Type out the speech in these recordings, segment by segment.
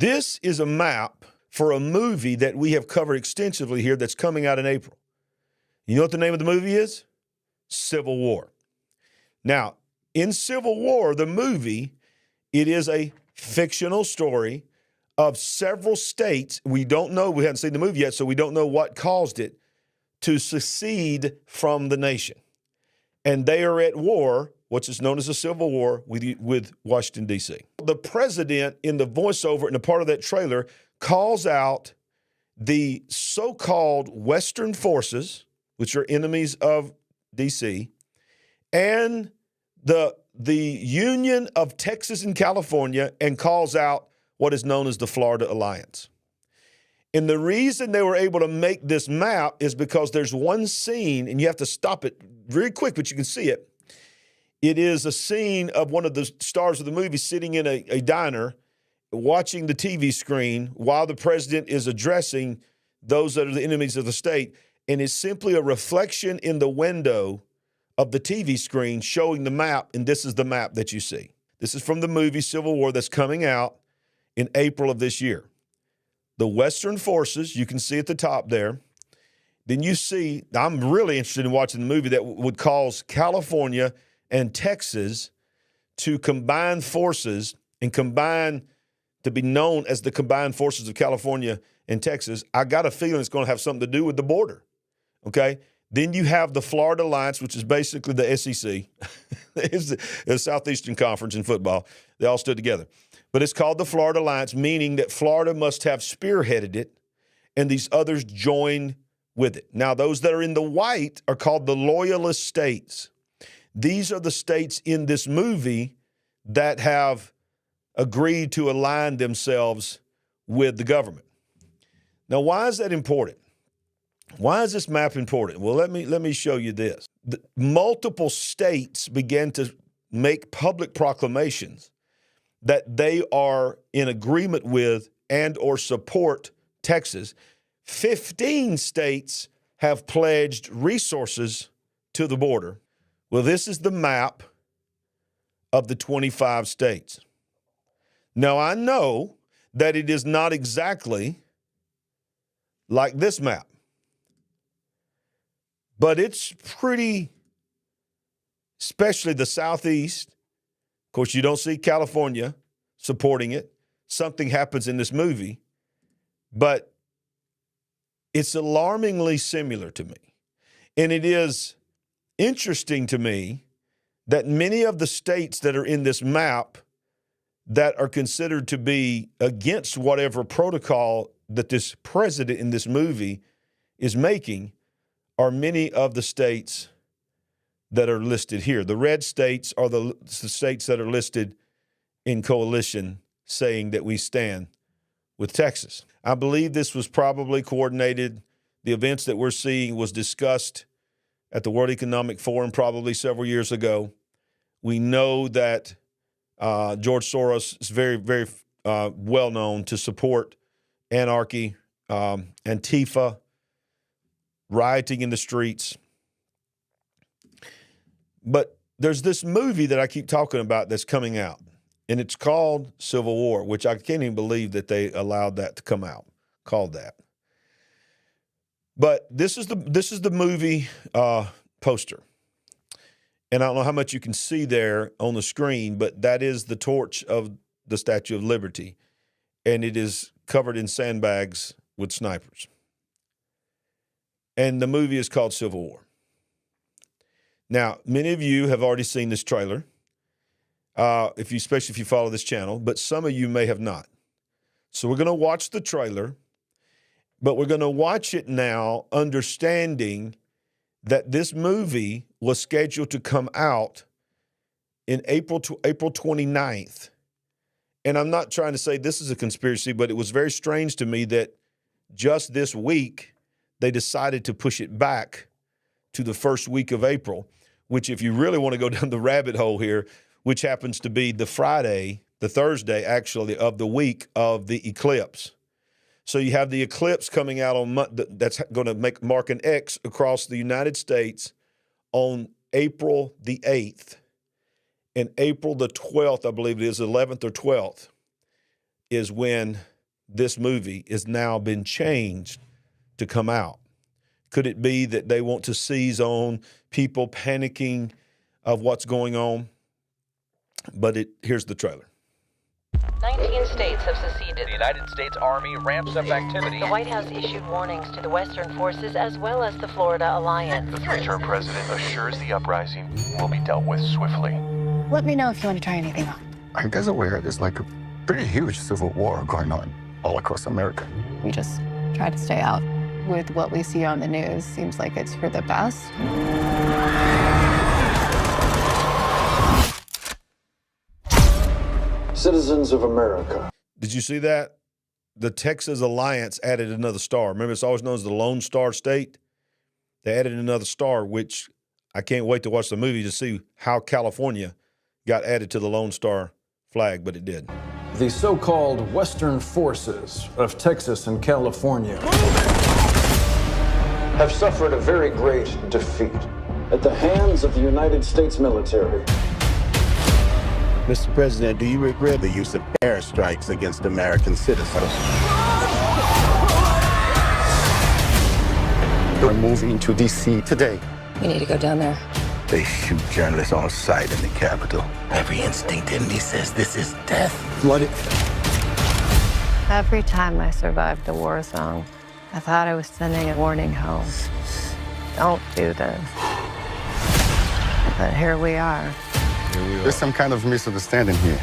This is a map for a movie that we have covered extensively here that's coming out in April. You know what the name of the movie is? Civil War. Now, in Civil War, the movie, it is a fictional story of several states. We don't know, we haven't seen the movie yet, so we don't know what caused it to secede from the nation. And they are at war, which is known as a civil war, with Washington, D.C. The president, in the voiceover and a part of that trailer, calls out the so-called Western forces, which are enemies of D.C., and the Union of Texas and California, and calls out what is known as the Florida Alliance. And the reason they were able to make this map is because there's one scene, and you have to stop it very quick, but you can see it. It is a scene of one of the stars of the movie sitting in a diner watching the TV screen while the president is addressing those that are the enemies of the state. And it's simply a reflection in the window of the TV screen showing the map, and this is the map that you see. This is from the movie Civil War that's coming out in April of this year. The Western forces, you can see at the top there. Then you see, I'm really interested in watching the movie that would cause California and Texas to combine forces and combine to be known as the combined forces of California and Texas. I got a feeling it's going to have something to do with the border, okay? Then you have the Florida Alliance, which is basically the SEC. It's the Southeastern Conference in football. They all stood together. But it's called the Florida Alliance, meaning that Florida must have spearheaded it, and these others join with it. Now, those that are in the white are called the Loyalist states. These are the states in this movie that have agreed to align themselves with the government. Now, why is that important? Why is this map important? Well, let me show you this. Multiple states began to make public proclamations that they are in agreement with and or support Texas. 15 states have pledged resources to the border. Well, this is the map of the 25 states. Now, I know that it is not exactly like this map, but it's pretty, especially the Southeast. Of course, you don't see California supporting it. Something happens in this movie, but it's alarmingly similar to me. And it is interesting to me that many of the states that are in this map that are considered to be against whatever protocol that this president in this movie is making are many of the states that are listed here. The red states are the states that are listed in coalition saying that we stand with Texas. I believe this was probably coordinated. The events that we're seeing was discussed at the World Economic Forum probably several years ago. We know that George Soros is very, very well known to support anarchy, Antifa, rioting in the streets. But there's this movie that I keep talking about that's coming out, and it's called Civil War, which I can't even believe that they allowed that to come out, called that. But this is the movie poster. And I don't know how much you can see there on the screen, but that is the torch of the Statue of Liberty, and it is covered in sandbags with snipers. And the movie is called Civil War. Now, many of you have already seen this trailer, especially if you follow this channel, but some of you may have not. So we're going to watch the trailer, but we're going to watch it now understanding that this movie was scheduled to come out in April 29th. And I'm not trying to say this is a conspiracy, but it was very strange to me that just this week they decided to push it back to the first week of April, which if you really want to go down the rabbit hole here, which happens to be the Thursday actually of the week of the eclipse. So you have the eclipse coming out on that's going to mark an X across the United States on April the 8th. And April the 12th, I believe it is, 11th or 12th, is when this movie has now been changed to come out? Could it be that they want to seize on people panicking of what's going on? But here's the trailer. 19 states have seceded. The United States Army ramps up activity. The White House issued warnings to the Western forces as well as the Florida Alliance. The three-term president assures the uprising will be dealt with swiftly. Let me know if you want to try anything on. Are you guys aware there's like a pretty huge civil war going on all across America? We just try to stay out. With what we see on the news, seems like it's for the best. Citizens of America. Did you see that? The Texas Alliance added another star. Remember, it's always known as the Lone Star State? They added another star, which I can't wait to watch the movie to see how California got added to the Lone Star flag, but it did. The so-called Western forces of Texas and California have suffered a very great defeat at the hands of the United States military. Mr. President, do you regret the use of airstrikes against American citizens? We're moving to D.C. today. We need to go down there. They shoot journalists on sight in the Capitol. Every instinct in me says this is death. Flooded. Every time I survived a war zone, I thought I was sending a warning home. Don't do this. But here we are. Here we are. There's some kind of misunderstanding here.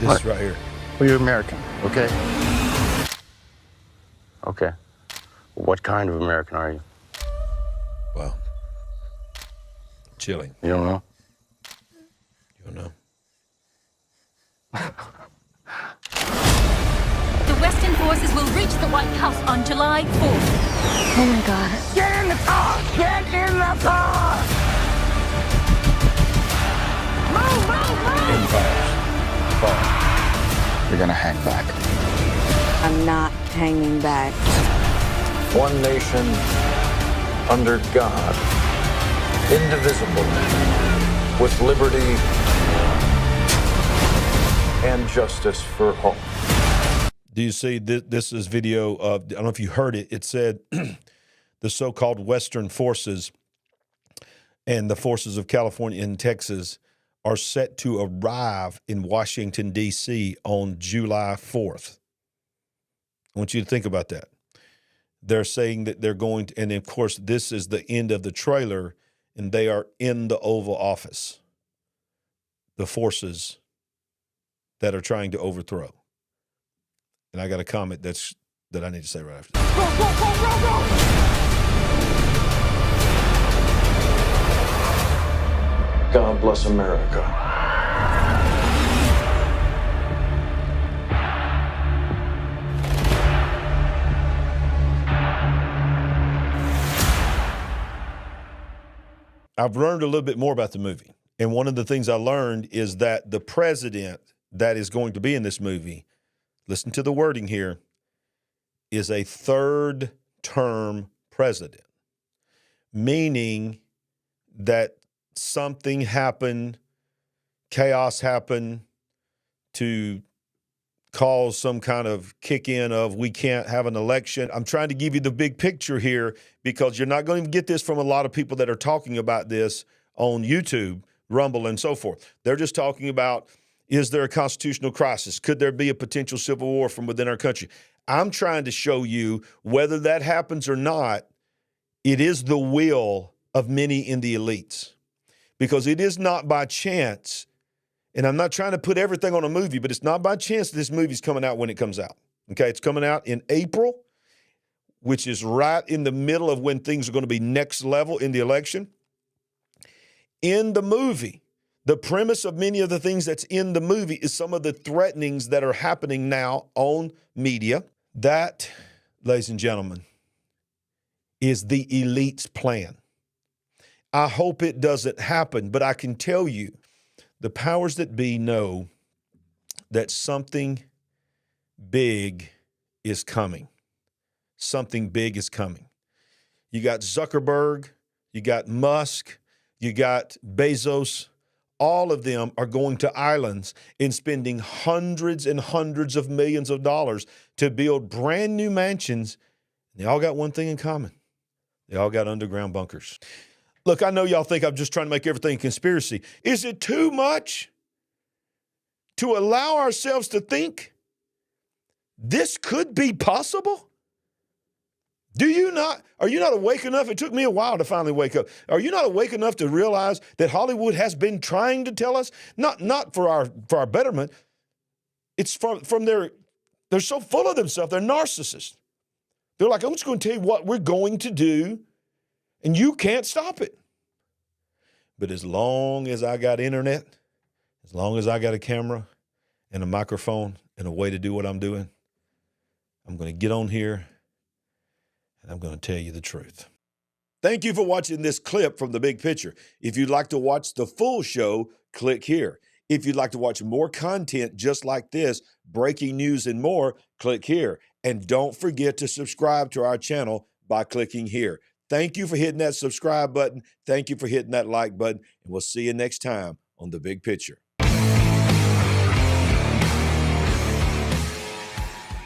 This right here. Well, you're American, okay? Okay. What kind of American are you? Wow. Chilling. You don't know? You don't know. The Western forces will reach the White House on July 4th. Oh my God. Get in the car! Get in the car! Empires fall. You're gonna hang back. I'm not hanging back. One nation under God, indivisible, with liberty and justice for all. Do you see this is video of, I don't know if you heard it, it said the so-called Western forces and the forces of California and Texas are set to arrive in Washington, D.C. on July 4th. I want you to think about that. They're saying that they're going to, and of course, this is the end of the trailer, and they are in the Oval Office, the forces that are trying to overthrow. And I got a comment that I need to say right after this. Go, go, go, go, go! God bless America. I've learned a little bit more about the movie. And one of the things I learned is that the president that is going to be in this movie, listen to the wording here, is a third-term president, meaning that something happened, chaos happened to cause some kind of kick in of we can't have an election. I'm trying to give you the big picture here because you're not going to get this from a lot of people that are talking about this on YouTube, Rumble, and so forth. They're just talking about, is there a constitutional crisis? Could there be a potential civil war from within our country? I'm trying to show you whether that happens or not, it is the will of many in the elites. Because it is not by chance, and I'm not trying to put everything on a movie, but it's not by chance this movie's coming out when it comes out. Okay, it's coming out in April, which is right in the middle of when things are going to be next level in the election. In the movie, the premise of many of the things that's in the movie is some of the threatenings that are happening now on media. That, ladies and gentlemen, is the elite's plan. I hope it doesn't happen, but I can tell you the powers that be know that something big is coming. Something big is coming. You got Zuckerberg, you got Musk, you got Bezos, all of them are going to islands and spending hundreds and hundreds of millions of dollars to build brand new mansions. They all got one thing in common. They all got underground bunkers. Look, I know y'all think I'm just trying to make everything a conspiracy. Is it too much to allow ourselves to think this could be possible? Are you not awake enough? It took me a while to finally wake up. Are you not awake enough to realize that Hollywood has been trying to tell us, not for our betterment, it's from they're so full of themselves, they're narcissists. They're like, I'm just going to tell you what we're going to do, and you can't stop it. But as long as I got internet, as long as I got a camera and a microphone and a way to do what I'm doing, I'm going to get on here and I'm going to tell you the truth. Thank you for watching this clip from The Big Picture. If you'd like to watch the full show, click here. If you'd like to watch more content just like this, breaking news and more, click here. And don't forget to subscribe to our channel by clicking here. Thank you for hitting that subscribe button. Thank you for hitting that like button. And we'll see you next time on The Big Picture.